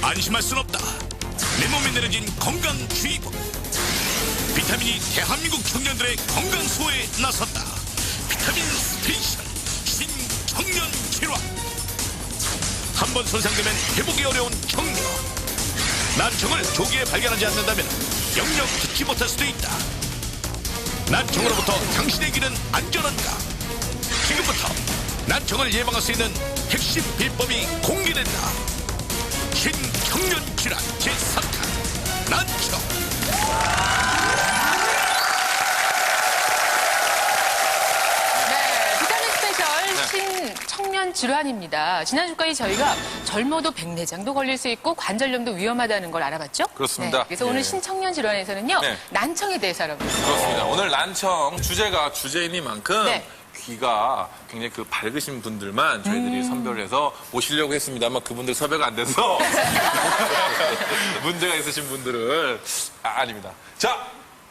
안심할 순 없다. 내 몸에 내려진 건강주의보. 비타민이 대한민국 청년들의 건강 수호에 나섰다. 비타민 스테이션 신청년 질환. 한 번 손상되면 회복이 어려운 청년. 난청을 조기에 발견하지 않는다면 영영 듣지 못할 수도 있다. 난청으로부터 당신의 길은 안전한가? 지금부터 난청을 예방할 수 있는 핵심 비법이 공개된다. 신청년 질환 제3탄 난청. 네, 비타민 스페셜 신청년 질환입니다. 지난주까지 저희가 젊어도 백내장도 걸릴 수 있고 관절염도 위험하다는 걸 알아봤죠? 그렇습니다. 네, 그래서 오늘 신청년 질환에서는요, 네. 난청에 대해서 알아보겠습니다. 그렇습니다. 오늘 난청 주제가 주제이니만큼 네. 귀가 굉장히 그 밝으신 분들만 저희들이 선별해서 모시려고 했습니다만 그분들 섭외가 안 돼서 문제가 있으신 분들을 아닙니다. 자,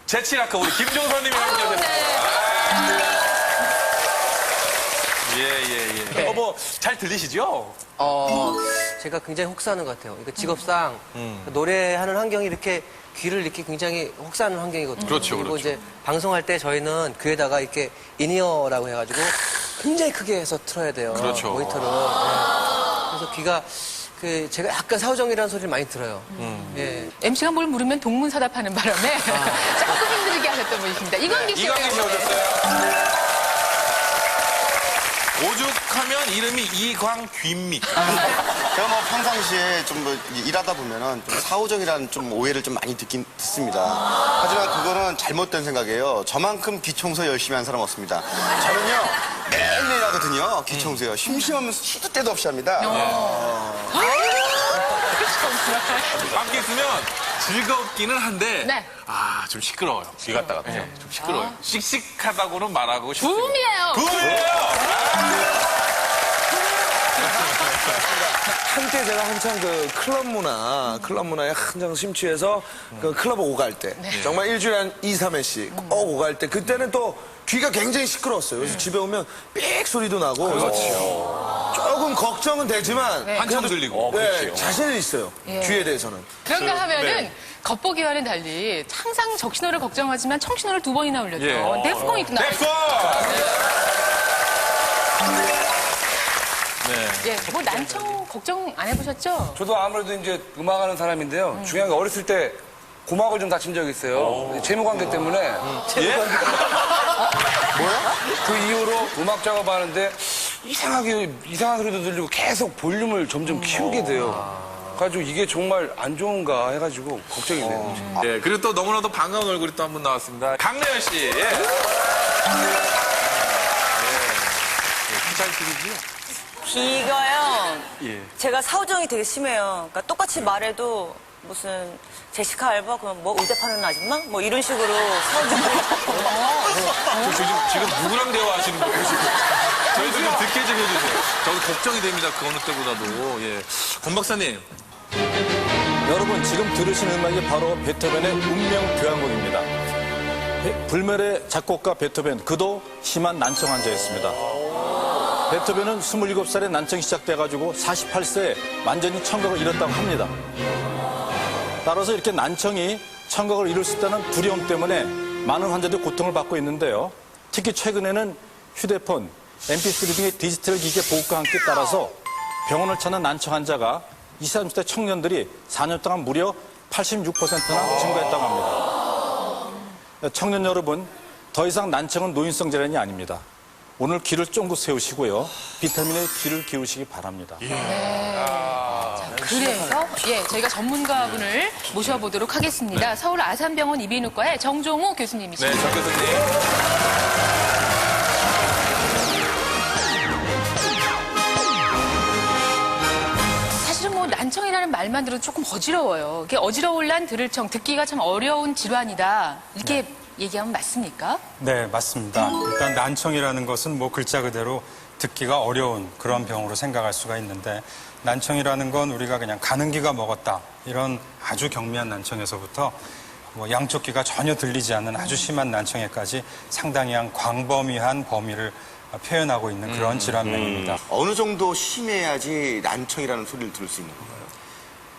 제치라크 우리 김종선님이 함께하셨습니다. 예. 네. 뭐 잘 들리시죠? 제가 굉장히 혹사하는 것 같아요. 이거 직업상 노래하는 환경이 이렇게 귀를 이렇게 굉장히 혹사하는 환경이거든요. 그렇죠, 그리고 그렇죠. 이제 방송할 때 저희는 귀에다가 이렇게 인이어라고 해가지고 굉장히 크게 해서 틀어야 돼요. 그렇죠. 모니터를. 네. 그래서 귀가 제가 약간 사후정이라는 소리를 많이 들어요. 예. MC가 뭘 물으면 동문서답하는 바람에 조금 힘들게 하셨던 분이십니다. 이광기 씨. 이광기 씨 오셨어요. 오죽하면 이름이 이광귀입니까? 제가 뭐 평상시에 좀 뭐 일하다 보면은 좀 사후정이라는 좀 오해를 좀 많이 듣습니다. 하지만 그거는 잘못된 생각이에요. 저만큼 귀 청소 열심히 한 사람 없습니다. 저는요 매일매일 하거든요. 귀 청소요. 심심하면 시도 때도 없이 합니다. 함께 있으면 즐겁기는 한데 네. 좀 시끄러워요. 귀 갔다 갔다 좀 시끄러워요. 씩씩하다고는 말하고 싶어요. 붐이에요. 붐이에요! 한때 제가 한창 그 클럽 문화에 한창 심취해서 그 클럽 오갈 때 정말 일주일에 한 2, 3회씩 꼭 오갈 때 그때는 또 귀가 굉장히 시끄러웠어요. 그래서 집에 오면 삑 소리도 나고 조금 걱정은 되지만 한참 그래도 들리고. 네, 자신은 있어요. 귀에 대해서는. 그런가 하면은 네. 겉보기와는 달리 항상 적신호를 걱정하지만 청신호를 2번이나 울렸죠. 뎁콘이 또 나왔어요. 예, 뭐 난청 걱정 안 해보셨죠? 저도 아무래도 이제 음악하는 사람인데요. 중요한 게 어렸을 때 고막을 좀 다친 적이 있어요. 채무관계 때문에. 예? 그 이후로 음악 작업하는데 이상한 소리도 들리고 계속 볼륨을 점점 키우게 돼요. 그래가지고 이게 정말 안 좋은가 해가지고 걱정이 돼요. 예, 그리고 또 너무나도 반가운 얼굴이 또 한 분 나왔습니다. 강래연 씨. 예. 잘 들리지요? 귀가요. 예. 제가 사후정이 되게 심해요. 그러니까 똑같이 말해도 무슨 제시카 알바 그러면 뭐 의대 파는 아줌마 뭐 이런 식으로 사후정. 지금 누구랑 대화하시는 거예요, 지금? 저희들 좀 듣게 좀 해주세요. 저도 걱정이 됩니다, 그 어느 때보다도. 예. 권 박사님. 여러분 지금 들으신 음악이 바로 베토벤의 운명 교향곡입니다. 불멸의 작곡가 베토벤, 그도 심한 난청 환자였습니다. 베토벤은 27살에 난청이 시작돼가지고 48세에 완전히 청각을 잃었다고 합니다. 따라서 이렇게 난청이 청각을 잃을 수 있다는 두려움 때문에 많은 환자들이 고통을 받고 있는데요. 특히 최근에는 휴대폰, MP3 등의 디지털 기기의 보급과 함께 따라서 병원을 찾는 난청 환자가 20, 30대 청년들이 4년 동안 무려 86%나 증가했다고 합니다. 청년 여러분, 더 이상 난청은 노인성 질환이 아닙니다. 오늘 귀를 쫑긋 세우시고요. 비타민에 귀를 기울이시기 바랍니다. 그래서 저희가 전문가분을 모셔보도록 하겠습니다. 서울 아산병원 이비인후과의 정종우 교수님이십니다. 네, 정 교수님. 사실은 뭐 난청이라는 말만 들어도 조금 어지러워요. 이게 어지러울란 들을 청, 듣기가 참 어려운 질환이다. 이렇게 얘기하면 맞습니까? 네, 맞습니다. 일단 난청이라는 것은 뭐 글자 그대로 듣기가 어려운 그런 병으로 생각할 수가 있는데 난청이라는 건 우리가 그냥 가는 귀가 먹었다 이런 아주 경미한 난청에서부터 뭐 양쪽 귀가 전혀 들리지 않는 아주 심한 난청에까지 상당히 광범위한 범위를 표현하고 있는 그런 질환명입니다. 어느 정도 심해야지 난청이라는 소리를 들을 수 있는 건가요?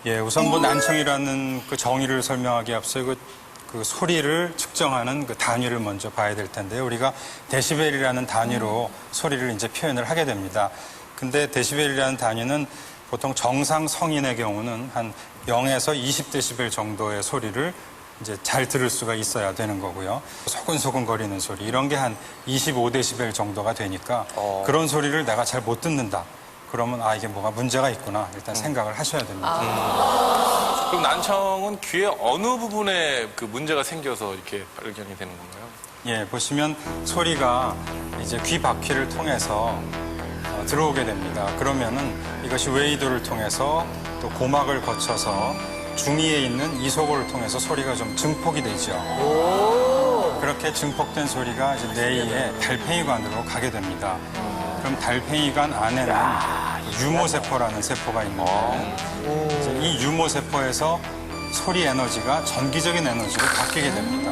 예, 우선 뭐 난청이라는 그 정의를 설명하기에 앞서 그 소리를 측정하는 그 단위를 먼저 봐야 될 텐데요. 우리가 데시벨이라는 단위로 소리를 이제 표현을 하게 됩니다. 근데 데시벨이라는 단위는 보통 정상 성인의 경우는 한 0에서 20데시벨 정도의 소리를 이제 잘 들을 수가 있어야 되는 거고요. 소근소근 거리는 소리 이런 게 한 25데시벨 정도가 되니까 그런 소리를 내가 잘 못 듣는다. 그러면 아 이게 뭐가 문제가 있구나 일단 생각을 하셔야 됩니다. 그럼 난청은 귀의 어느 부분에 그 문제가 생겨서 이렇게 발견이 되는 건가요? 예, 보시면 소리가 이제 귀 바퀴를 통해서 들어오게 됩니다. 그러면은 이것이 웨이도를 통해서 또 고막을 거쳐서 중이에 있는 이소골을 통해서 소리가 좀 증폭이 되죠. 그렇게 증폭된 소리가 이제 뇌의 달팽이관으로 가게 됩니다. 그럼 달팽이관 안에는 유모세포라는 세포가 있는데 이제 이 유모세포에서 소리 에너지가 전기적인 에너지로 바뀌게 됩니다.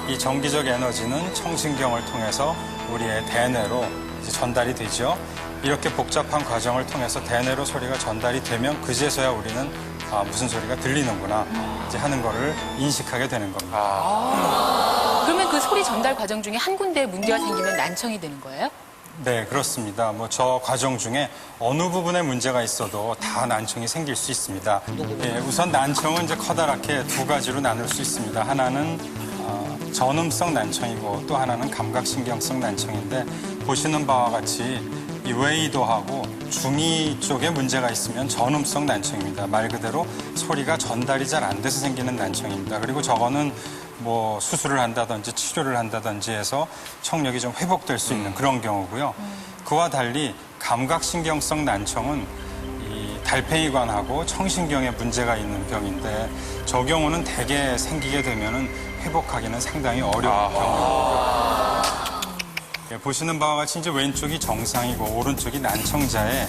이 전기적 에너지는 청신경을 통해서 우리의 대뇌로 이제 전달이 되죠. 이렇게 복잡한 과정을 통해서 대뇌로 소리가 전달이 되면 그제서야 우리는 아, 무슨 소리가 들리는구나 이제 하는 거를 인식하게 되는 겁니다. 그러면 그 소리 전달 과정 중에 한 군데에 문제가 생기면 난청이 되는 거예요? 네, 그렇습니다. 뭐 저 과정 중에 어느 부분에 문제가 있어도 다 난청이 생길 수 있습니다. 예, 우선 난청은 이제 커다랗게 두 가지로 나눌 수 있습니다. 하나는 전음성 난청이고 또 하나는 감각신경성 난청인데 보시는 바와 같이 이 웨이도하고 중이 쪽에 문제가 있으면 전음성 난청입니다. 말 그대로 소리가 전달이 잘 안 돼서 생기는 난청입니다. 그리고 저거는 뭐 수술을 한다든지 치료를 한다든지 해서 청력이 좀 회복될 수 있는 그런 경우고요. 그와 달리 감각신경성 난청은 이 달팽이관하고 청신경에 문제가 있는 병인데 저 경우는 대개 생기게 되면은 회복하기는 상당히 어려운 경우입니다. 예, 보시는 바와 같이 이제 왼쪽이 정상이고 오른쪽이 난청자의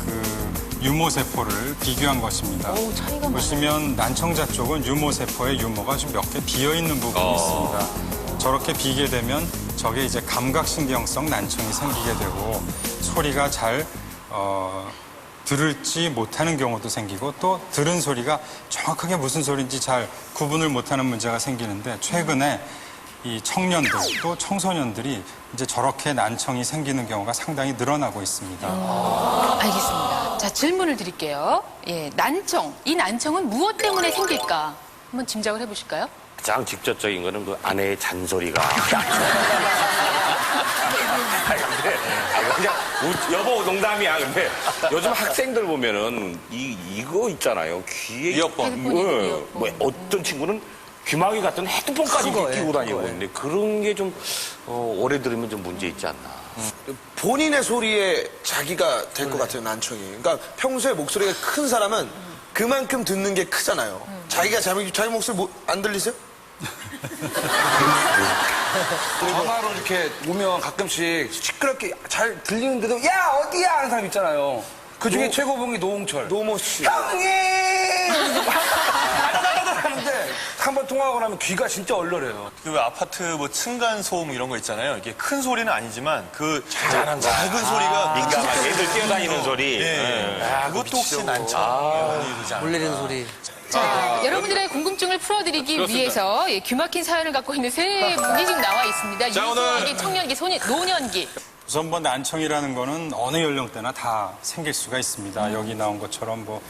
그 유모세포를 비교한 것입니다. 오, 차이가 보시면 난청자 쪽은 유모세포의 유모가 좀 몇 개 비어있는 부분이 있습니다. 저렇게 비게 되면 저게 이제 감각신경성 난청이 생기게 되고 소리가 잘 들을지 못하는 경우도 생기고 또 들은 소리가 정확하게 무슨 소리인지 잘 구분을 못하는 문제가 생기는데 최근에 이 청년들 또 청소년들이 이제 저렇게 난청이 생기는 경우가 상당히 늘어나고 있습니다. 알겠습니다. 자, 질문을 드릴게요. 예, 난청. 이 난청은 무엇 때문에 생길까? 한번 짐작을 해보실까요? 가장 직접적인 거는 그 아내의 잔소리가. 그냥 여보 농담이야. 근데 요즘 학생들 보면은 이거 있잖아요. 귀에 이어폰. 뭐 어떤 친구는 귀마개 같은 헤드폰까지 끼고 다니고 있는데 그런 게 좀 오래 들으면 좀 문제 있지 않나. 본인의 소리에 자기가 될 것 같아요, 난청이. 그러니까 평소에 목소리가 큰 사람은 그만큼 듣는 게 크잖아요. 자기 목소리 안 들리세요? 전화로 이렇게 오면 가끔씩 시끄럽게 잘 들리는데도 야 어디야 하는 사람 있잖아요. 그 중에 최고봉이 노홍철. 노모 씨. 형님! 하는데 한 번 통화하고 나면 귀가 진짜 얼얼해요. 그 아파트 뭐 층간 소음 이런 거 있잖아요. 이게 큰 소리는 아니지만 그 작은 소리가 민감하게 애들 뛰어다니는 소리. 그것도 혹시 난청 물 내리는 소리. 자, 여러분들의 궁금증을 풀어드리기 위해서 예, 귀막힌 사연을 갖고 있는 세 분이 지금 나와 있습니다. 자, 유소년기, 청년기, 노년기. 우선 뭐 난청이라는 거는 어느 연령대나 다 생길 수가 있습니다. 여기 나온 것처럼 뭐